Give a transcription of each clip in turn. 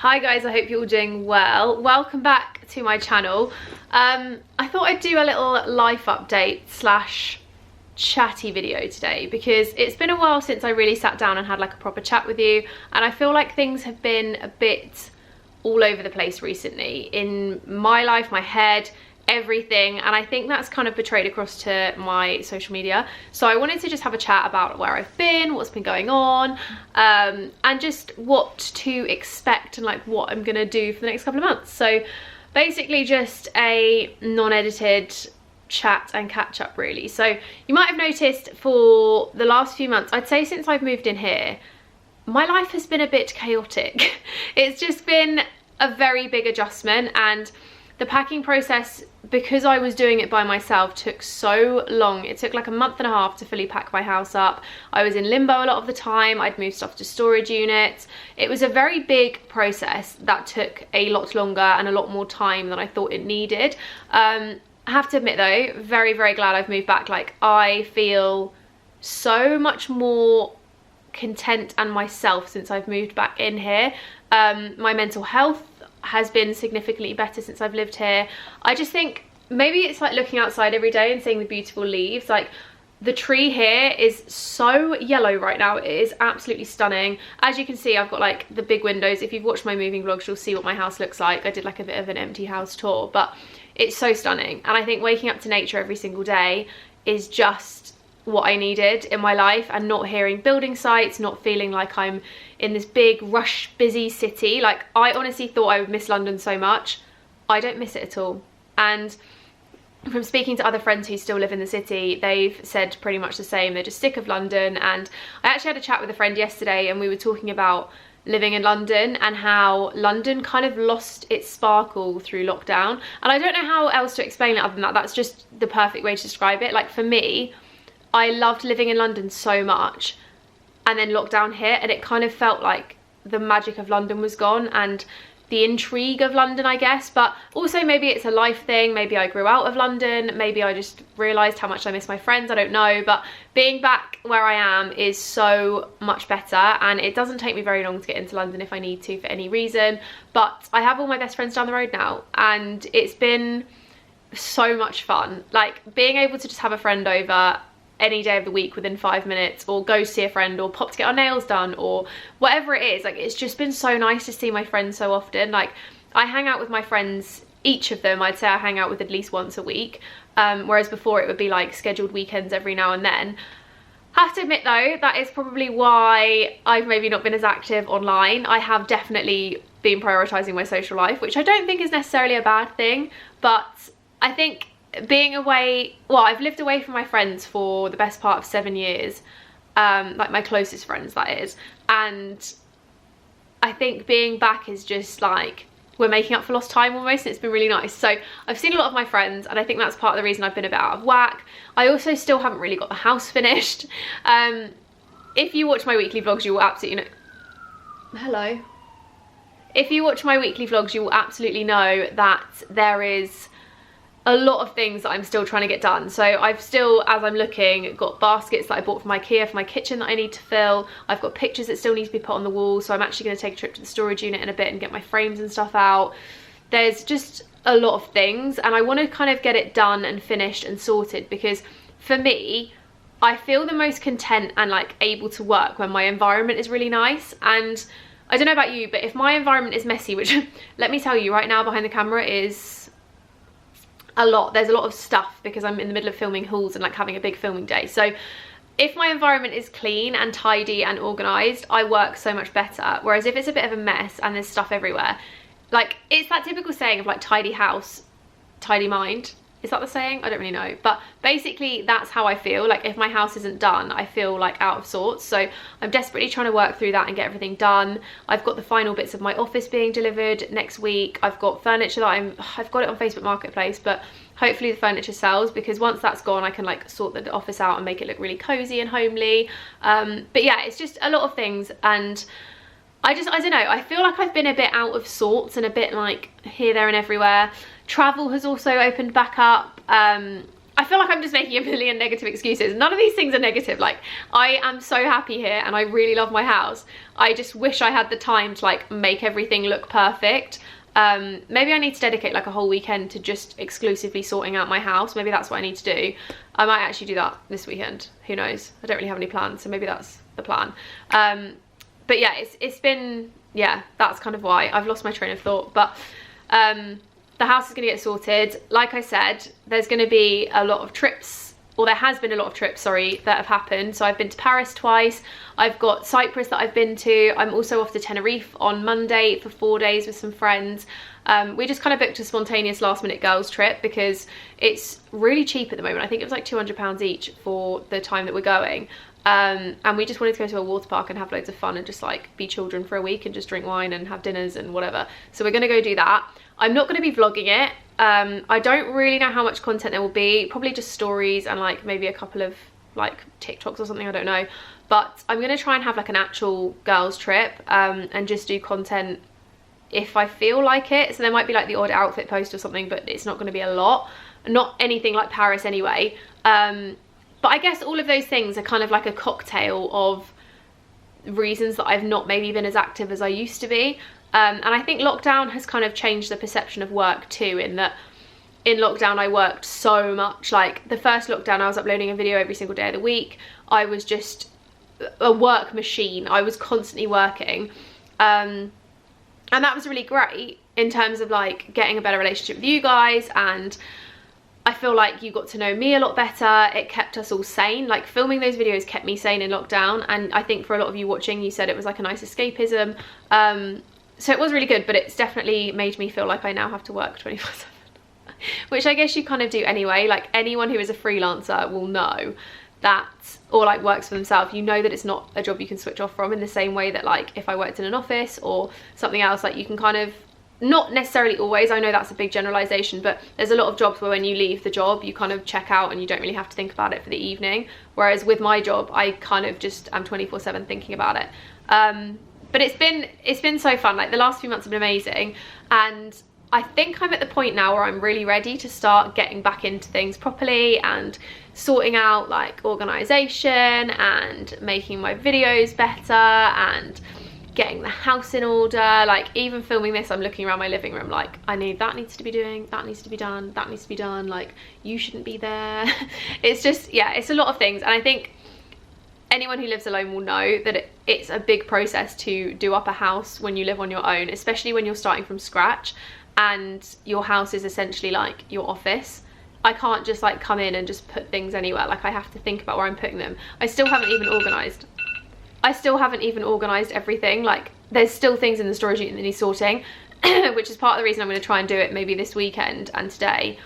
Hi guys, I hope you're all doing well. Welcome back to my channel. I thought I'd do a little life update slash chatty video today because it's been a while since I really sat down and had like a proper chat with you, and I feel like things have been a bit all over the place recently in my life, my head, everything, and I think that's kind of portrayed across to my social media. So I wanted to just have a chat about where I've been, what's been going on, and just what to expect and like what I'm gonna do for the next couple of months. So basically just a non-edited chat and catch up really. So you might have noticed for the last few months, I'd say since I've moved in here, my life has been a bit chaotic. It's just been a very big adjustment, and the packing process, because I was doing it by myself, took so long. It took like a month and a half to fully pack my house up. I was in limbo a lot of the time. I'd moved stuff to storage units. It was a very big process that took a lot longer and a lot more time than I thought it needed. I have to admit though, very, very glad I've moved back. Like, I feel so much more content and myself since I've moved back in here. My mental health has been significantly better since I've lived here. I just think maybe it's like looking outside every day and seeing the beautiful leaves. Like, the tree here is so yellow right now. It is absolutely stunning. As you can see, I've got like the big windows. If you've watched my moving vlogs, you'll see what my house looks like. I did like a bit of an empty house tour, but it's so stunning. And I think waking up to nature every single day is just what I needed in my life, and not hearing building sites, not feeling like I'm in this big rush busy city. Like, I honestly thought I would miss London so much. I don't miss it at all. And from speaking to other friends who still live in the city, they've said pretty much the same. They're just sick of London. And I actually had a chat with a friend yesterday, and we were talking about living in London and how London kind of lost its sparkle through lockdown. And I don't know how else to explain it other than that. That's just the perfect way to describe it. Like, for me, I loved living in London so much, and then lockdown hit and it kind of felt like the magic of London was gone and the intrigue of London, I guess. But also maybe it's a life thing. Maybe I grew out of London. Maybe I just realised how much I miss my friends. I don't know. But being back where I am is so much better, and it doesn't take me very long to get into London if I need to for any reason. But I have all my best friends down the road now, and it's been so much fun. Like, being able to just have a friend over any day of the week within 5 minutes, or go see a friend, or pop to get our nails done, or whatever it is. Like, it's just been so nice to see my friends so often. Like, I hang out with my friends, each of them I'd say I hang out with at least once a week, whereas before it would be like scheduled weekends every now and then. Have to admit though, that is probably why I've maybe not been as active online. I have definitely been prioritising my social life, which I don't think is necessarily a bad thing, but I think being away, well, I've lived away from my friends for the best part of 7 years, like my closest friends, that is, and I think being back is just like we're making up for lost time almost, and it's been really nice. So I've seen a lot of my friends, and I think that's part of the reason I've been a bit out of whack. I also still haven't really got the house finished. If you watch my weekly vlogs, you will absolutely know. Hello. If you watch my weekly vlogs, you will absolutely know that there is a lot of things that I'm still trying to get done. So I've still, as I'm looking, got baskets that I bought from IKEA for my kitchen that I need to fill. I've got pictures that still need to be put on the wall, so I'm actually going to take a trip to the storage unit in a bit and get my frames and stuff out. There's just a lot of things, and I want to kind of get it done and finished and sorted, because for me, I feel the most content and like able to work when my environment is really nice. And I don't know about you, but if my environment is messy, which let me tell you right now behind the camera is a lot. There's a lot of stuff because I'm in the middle of filming hauls and like having a big filming day. So if my environment is clean and tidy and organised, I work so much better. Whereas if it's a bit of a mess and there's stuff everywhere, like, it's that typical saying of like tidy house, tidy mind. Is that the saying? I don't really know. But basically that's how I feel. Like, if my house isn't done, I feel like out of sorts. So I'm desperately trying to work through that and get everything done. I've got the final bits of my office being delivered next week. I've got furniture that I've got it on Facebook Marketplace, but hopefully the furniture sells, because once that's gone, I can like sort the office out and make it look really cozy and homely. But yeah, it's just a lot of things, and I don't know, I feel like I've been a bit out of sorts and a bit like here, there and everywhere. Travel has also opened back up. I feel like I'm just making a million negative excuses. None of these things are negative. Like, I am so happy here and I really love my house. I just wish I had the time to like make everything look perfect. Maybe I need to dedicate like a whole weekend to just exclusively sorting out my house. Maybe that's what I need to do. I might actually do that this weekend. Who knows? I don't really have any plans, so maybe that's the plan. But yeah, it's been, yeah, that's kind of why. I've lost my train of thought. But the house is going to get sorted. Like I said, there's going to be a lot of trips, or there has been a lot of trips, sorry, that have happened. So I've been to Paris twice. I've got Cyprus that I've been to. I'm also off to Tenerife on Monday for 4 days with some friends. We just kind of booked a spontaneous last minute girls trip because it's really cheap at the moment. I think it was like £200 each for the time that we're going. And we just wanted to go to a water park and have loads of fun and just like be children for a week and just drink wine and have dinners and whatever. So we're going to go do that. I'm not going to be vlogging it. I don't really know how much content there will be. Probably just stories and like maybe a couple of like TikToks or something, I don't know. But I'm going to try and have like an actual girls trip and just do content if I feel like it. So there might be like the odd outfit post or something, but it's not going to be a lot. Not anything like Paris anyway. But I guess all of those things are kind of like a cocktail of reasons that I've not maybe been as active as I used to be. And I think lockdown has kind of changed the perception of work too, in that in lockdown I worked so much. Like the first lockdown I was uploading a video every single day of the week. I was just a work machine. I was constantly working. And that was really great in terms of like getting a better relationship with you guys, and I feel like you got to know me a lot better. It kept us all sane. Like filming those videos kept me sane in lockdown, and I think for a lot of you watching, you said it was like a nice escapism. So it was really good, but it's definitely made me feel like I now have to work 24/7, which I guess you kind of do anyway. Like anyone who is a freelancer will know that, or like works for themselves, you know that it's not a job you can switch off from in the same way that like if I worked in an office or something else, like you can kind of, not necessarily always, I know that's a big generalization, but there's a lot of jobs where when you leave the job you kind of check out and you don't really have to think about it for the evening, whereas with my job I kind of just am 24/7 thinking about it. But it's been so fun. Like the last few months have been amazing, and I think I'm at the point now where I'm really ready to start getting back into things properly and sorting out like organization and making my videos better and getting the house in order. Like even filming this, I'm looking around my living room like that needs to be doing, that needs to be done, that needs to be done, like you shouldn't be there. It's just, yeah, it's a lot of things, and I think anyone who lives alone will know that it's a big process to do up a house when you live on your own, especially when you're starting from scratch and your house is essentially like your office. I can't just like come in and just put things anywhere. Like I have to think about where I'm putting them. I still haven't even organized everything. Like there's still things in the storage unit that need sorting, which is part of the reason I'm going to try and do it maybe this weekend and today,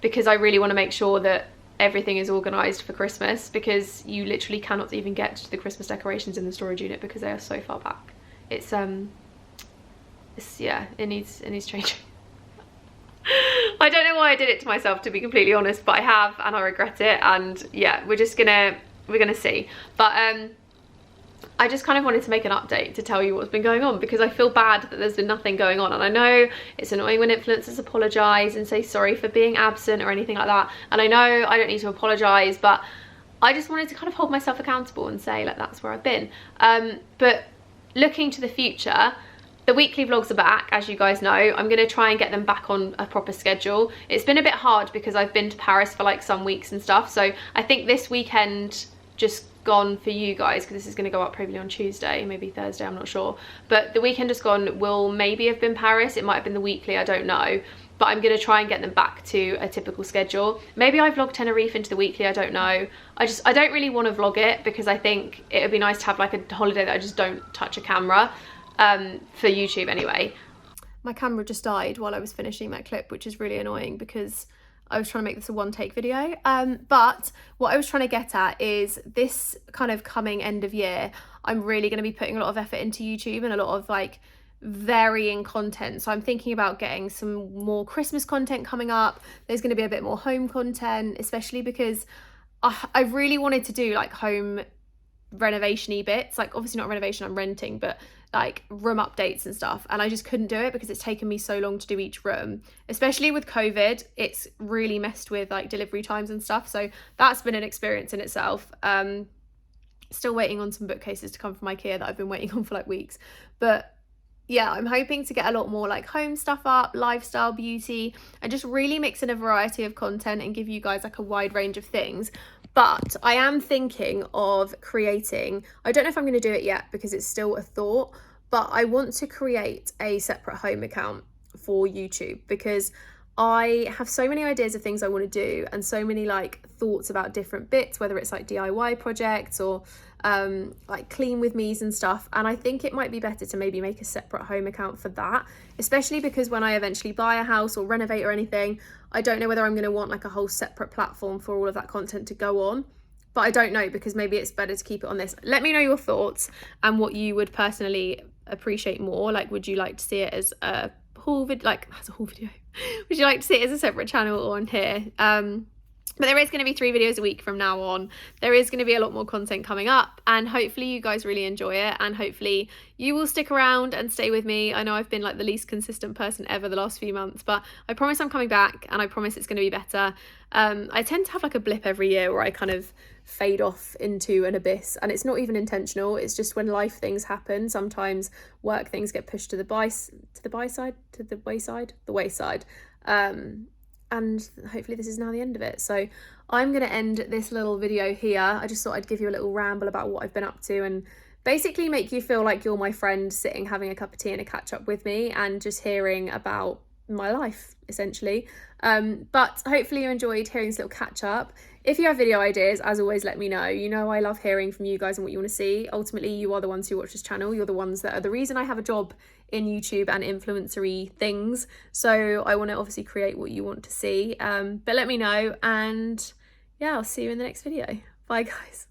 because I really want to make sure that everything is organized for Christmas, because you literally cannot even get to the Christmas decorations in the storage unit because they are so far back. It's yeah, it needs changing. I don't know why I did it to myself, to be completely honest, but I have, and I regret it. And yeah, we're gonna see. But I just kind of wanted to make an update to tell you what's been going on, because I feel bad that there's been nothing going on. And I know it's annoying when influencers apologise and say sorry for being absent or anything like that. And I know I don't need to apologise, but I just wanted to kind of hold myself accountable and say like that's where I've been. But looking to the future, the weekly vlogs are back, as you guys know. I'm going to try and get them back on a proper schedule. It's been a bit hard because I've been to Paris for like some weeks and stuff. So I think this weekend just gone for you guys, because this is going to go up probably on Tuesday, maybe Thursday, I'm not sure. But the weekend just gone will maybe have been Paris. It might have been the weekly, I don't know. But I'm going to try and get them back to a typical schedule. Maybe I vlog Tenerife into the weekly, I don't know. I don't really want to vlog it because I think it would be nice to have like a holiday that I just don't touch a camera. For YouTube anyway. My camera just died while I was finishing that clip, which is really annoying because I was trying to make this a one-take video. But what I was trying to get at is this kind of coming end of year, I'm really going to be putting a lot of effort into YouTube and a lot of like varying content. So I'm thinking about getting some more Christmas content coming up. There's going to be a bit more home content, especially because I really wanted to do like home renovation-y bits, like obviously not renovation, I'm renting, but like room updates and stuff, and I just couldn't do it because it's taken me so long to do each room, especially with COVID. It's really messed with like delivery times and stuff, so that's been an experience in itself. Still waiting on some bookcases to come from IKEA that I've been waiting on for like weeks, but yeah, I'm hoping to get a lot more like home stuff up, lifestyle, beauty, and just really mix in a variety of content and give you guys like a wide range of things. But I am thinking of creating, I don't know if I'm going to do it yet because it's still a thought, but I want to create a separate home account for YouTube because I have so many ideas of things I want to do and so many like thoughts about different bits, whether it's like DIY projects or like clean with me's and stuff, and I think it might be better to maybe make a separate home account for that, especially because when I eventually buy a house or renovate or anything, I don't know whether I'm going to want like a whole separate platform for all of that content to go on, but I don't know, because maybe it's better to keep it on this. Let me know your thoughts and what you would personally appreciate more. Like, would you like to see it as a haul video, like as a haul video? Would you like to see it as a separate channel or on here? But there is going to be 3 videos a week from now on. There is going to be a lot more content coming up, and hopefully you guys really enjoy it, and hopefully you will stick around and stay with me. I know I've been like the least consistent person ever the last few months, but I promise I'm coming back, and I promise it's going to be better. I tend to have like a blip every year where I kind of fade off into an abyss, and it's not even intentional. It's just when life things happen. Sometimes work things get pushed to the wayside. And hopefully this is now the end of it. So I'm going to end this little video here. I just thought I'd give you a little ramble about what I've been up to and basically make you feel like you're my friend sitting having a cup of tea and a catch up with me and just hearing about my life essentially. But hopefully you enjoyed hearing this little catch up. If you have video ideas, as always, let me know. You know I love hearing from you guys and what you want to see. Ultimately, you are the ones who watch this channel. You're the ones that are the reason I have a job in YouTube and influencery things. So I want to obviously create what you want to see. But let me know, and yeah, I'll see you in the next video. Bye guys.